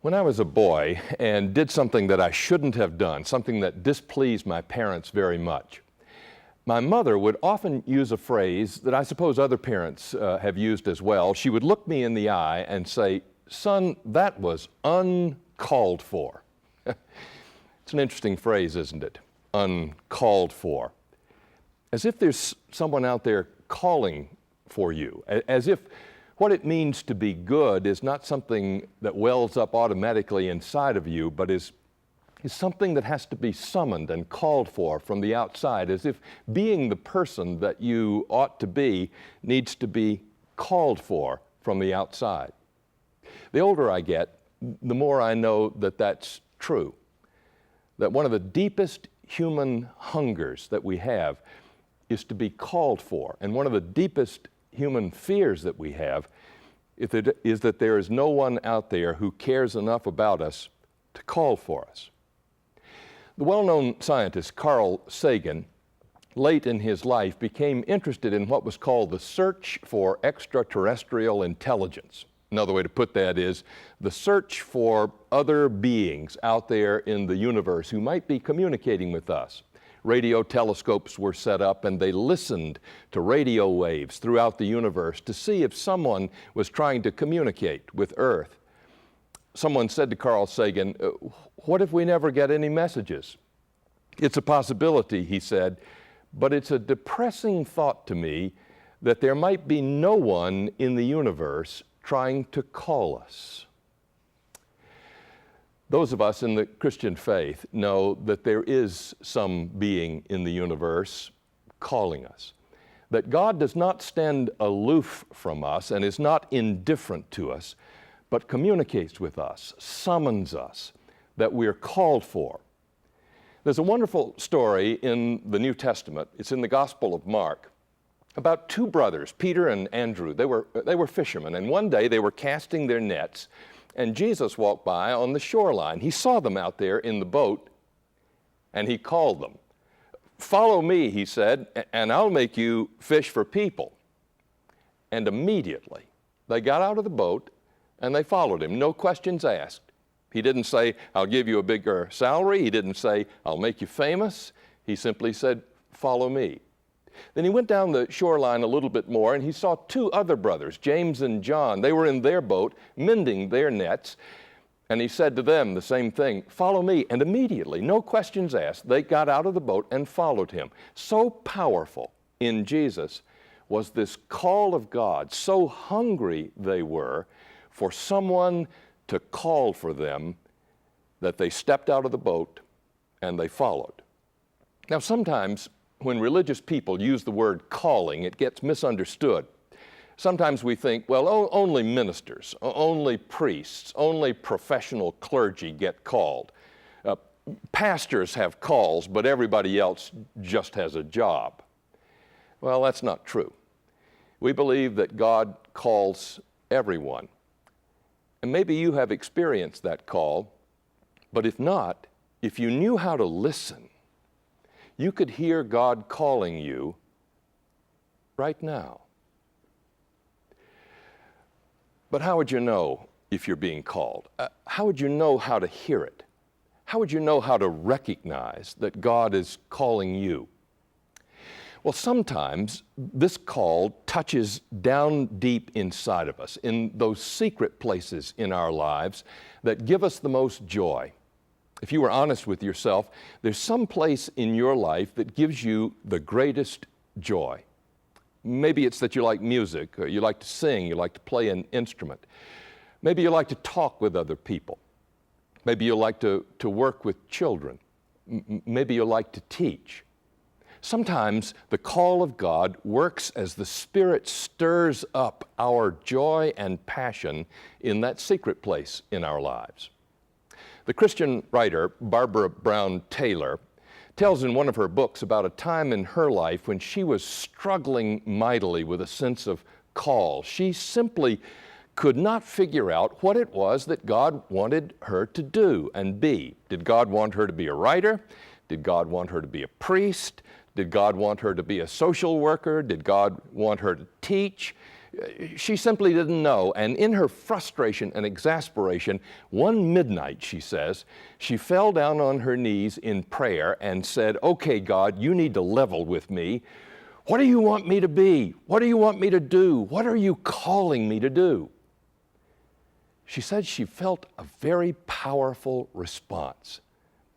When I was a boy and did something that I shouldn't have done, something that displeased my parents very much, my mother would often use a phrase that I suppose other parents have used as well. She would look me in the eye and say, "Son, that was uncalled for." It's an interesting phrase, isn't it? Uncalled for. As if there's someone out there calling for you, as if what it means to be good is not something that wells up automatically inside of you, but is something that has to be summoned and called for from the outside, as if being the person that you ought to be needs to be called for from the outside. The older I get, the more I know that that's true. That one of the deepest human hungers that we have is to be called for. And one of the deepest human fears that we have is that there is no one out there who cares enough about us to call for us. The well-known scientist Carl Sagan, late in his life, became interested in what was called the search for extraterrestrial intelligence. Another way to put that is the search for other beings out there in the universe who might be communicating with us. Radio telescopes were set up and they listened to radio waves throughout the universe to see if someone was trying to communicate with Earth. Someone said to Carl Sagan, "What if we never get any messages?" "It's a possibility," he said, "but it's a depressing thought to me that there might be no one in the universe trying to call us." Those of us in the Christian faith know that there is some being in the universe calling us, that God does not stand aloof from us and is not indifferent to us, but communicates with us, summons us, that we're called for. There's a wonderful story in the New Testament, it's in the Gospel of Mark, about two brothers, Peter and Andrew. They were fishermen, and one day they were casting their nets, and Jesus walked by on the shoreline. He saw them out there in the boat, and he called them. "Follow me," he said, "and I'll make you fish for people." And immediately they got out of the boat and they followed him, no questions asked. He didn't say, "I'll give you a bigger salary." He didn't say, "I'll make you famous." He simply said, "Follow me." Then he went down the shoreline a little bit more and he saw two other brothers, James and John. They were in their boat, mending their nets. And he said to them the same thing, "Follow me." And immediately, no questions asked, they got out of the boat and followed him. So powerful in Jesus was this call of God. So hungry they were for someone to call for them that they stepped out of the boat and they followed. Now, sometimes when religious people use the word calling, it gets misunderstood. Sometimes we think, well, only ministers, only priests, only professional clergy get called. Pastors have calls, but everybody else just has a job. Well, that's not true. We believe that God calls everyone. And maybe you have experienced that call, but if not, if you knew how to listen, you could hear God calling you right now. But how would you know if you're being called? How would you know how to hear it? How would you know how to recognize that God is calling you? Well, sometimes this call touches down deep inside of us, in those secret places in our lives that give us the most joy. If you were honest with yourself, there's some place in your life that gives you the greatest joy. Maybe it's that you like music, or you like to sing, you like to play an instrument. Maybe you like to talk with other people. Maybe you like to work with children. Maybe you like to teach. Sometimes the call of God works as the Spirit stirs up our joy and passion in that secret place in our lives. The Christian writer Barbara Brown Taylor tells in one of her books about a time in her life when she was struggling mightily with a sense of call. She simply could not figure out what it was that God wanted her to do and be. Did God want her to be a writer? Did God want her to be a priest? Did God want her to be a social worker? Did God want her to teach? She simply didn't know, and in her frustration and exasperation, one midnight, she says, she fell down on her knees in prayer and said, "Okay, God, you need to level with me. What do you want me to be? What do you want me to do? What are you calling me to do?" She said she felt a very powerful response.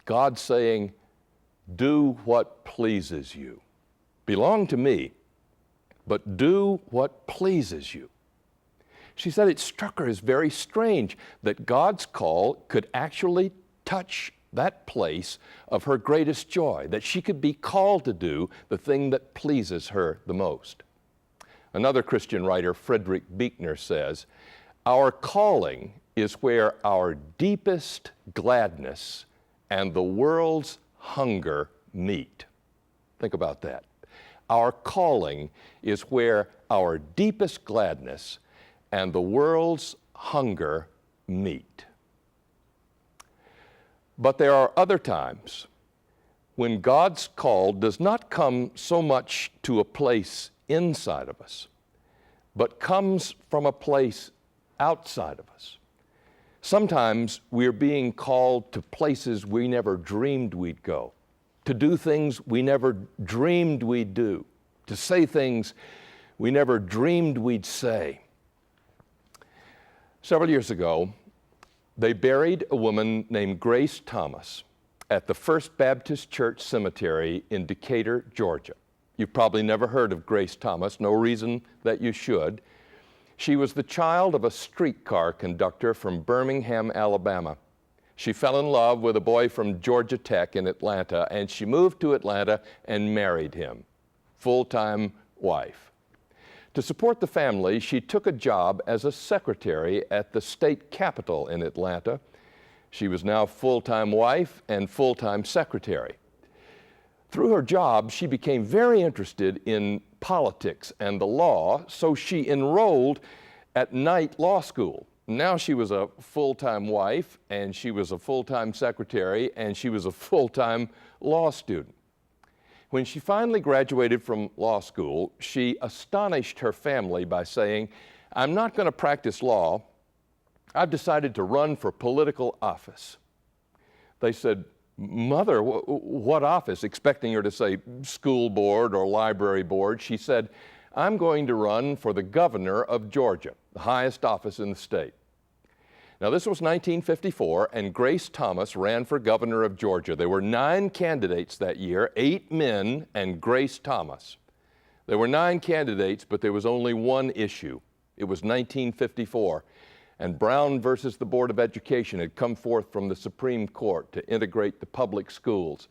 God saying, "Do what pleases you. Belong to me, but do what pleases you." She said it struck her as very strange that God's call could actually touch that place of her greatest joy, that she could be called to do the thing that pleases her the most. Another Christian writer, Frederick Buechner, says, "Our calling is where our deepest gladness and the world's hunger meet." Think about that. Our calling is where our deepest gladness and the world's hunger meet. But there are other times when God's call does not come so much to a place inside of us, but comes from a place outside of us. Sometimes we're being called to places we never dreamed we'd go, to do things we never dreamed we'd do, to say things we never dreamed we'd say. Several years ago, they buried a woman named Grace Thomas at the First Baptist Church Cemetery in Decatur, Georgia. You've probably never heard of Grace Thomas, no reason that you should. She was the child of a streetcar conductor from Birmingham, Alabama. She fell in love with a boy from Georgia Tech in Atlanta, and she moved to Atlanta and married him, full-time wife. To support the family, she took a job as a secretary at the state capitol in Atlanta. She was now full-time wife and full-time secretary. Through her job, she became very interested in politics and the law, so she enrolled at night law school. Now she was a full-time wife, and she was a full-time secretary, and she was a full-time law student. When she finally graduated from law school, she astonished her family by saying, "I'm not going to practice law. I've decided to run for political office." They said, "Mother, what office?" expecting her to say school board or library board. She said, "I'm going to run for the governor of Georgia, the highest office in the state." Now, this was 1954, and Grace Thomas ran for governor of Georgia. There were 9 candidates that year, 8 men and Grace Thomas. There were 9 candidates, but there was only one issue. It was 1954, and Brown versus the Board of Education had come forth from the Supreme Court to integrate the public schools.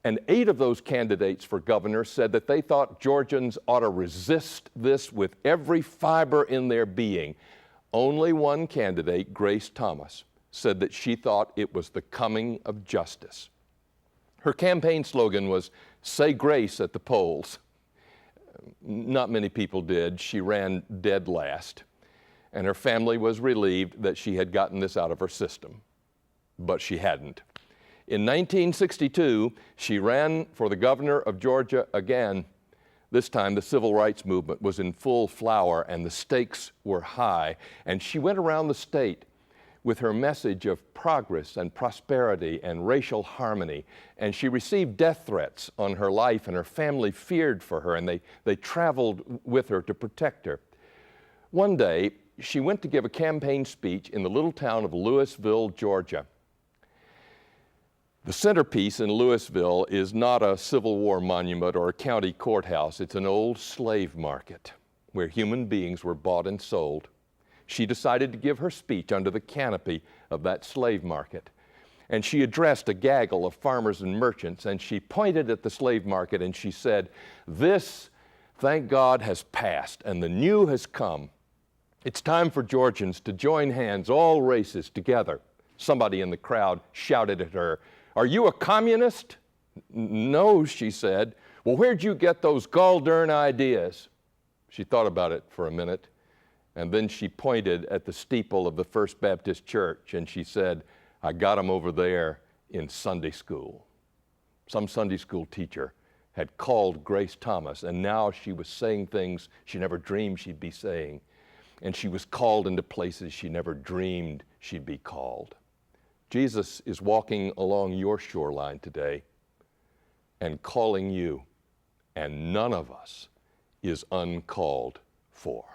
And 8 of those candidates for governor said that they thought Georgians ought to resist this with every fiber in their being. Only one candidate, Grace Thomas, said that she thought it was the coming of justice. Her campaign slogan was, "Say grace at the polls." Not many people did. She ran dead last, and her family was relieved that she had gotten this out of her system, but she hadn't. In 1962, she ran for the governor of Georgia again. This time, the civil rights movement was in full flower and the stakes were high. And she went around the state with her message of progress and prosperity and racial harmony. And she received death threats on her life, and her family feared for her, and they traveled with her to protect her. One day, she went to give a campaign speech in the little town of Louisville, Georgia. The centerpiece in Louisville is not a Civil War monument or a county courthouse. It's an old slave market where human beings were bought and sold. She decided to give her speech under the canopy of that slave market. And she addressed a gaggle of farmers and merchants, and she pointed at the slave market and she said, "This, thank God, has passed, and the new has come. It's time for Georgians to join hands, all races together." Somebody in the crowd shouted at her, "Are you a communist?" "No," she said. "Well, where'd you get those gall-darn ideas?" She thought about it for a minute, and then she pointed at the steeple of the First Baptist Church, and she said, "I got them over there in Sunday school." Some Sunday school teacher had called Grace Thomas, and now she was saying things she never dreamed she'd be saying, and she was called into places she never dreamed she'd be called. Jesus is walking along your shoreline today and calling you, and none of us is uncalled for.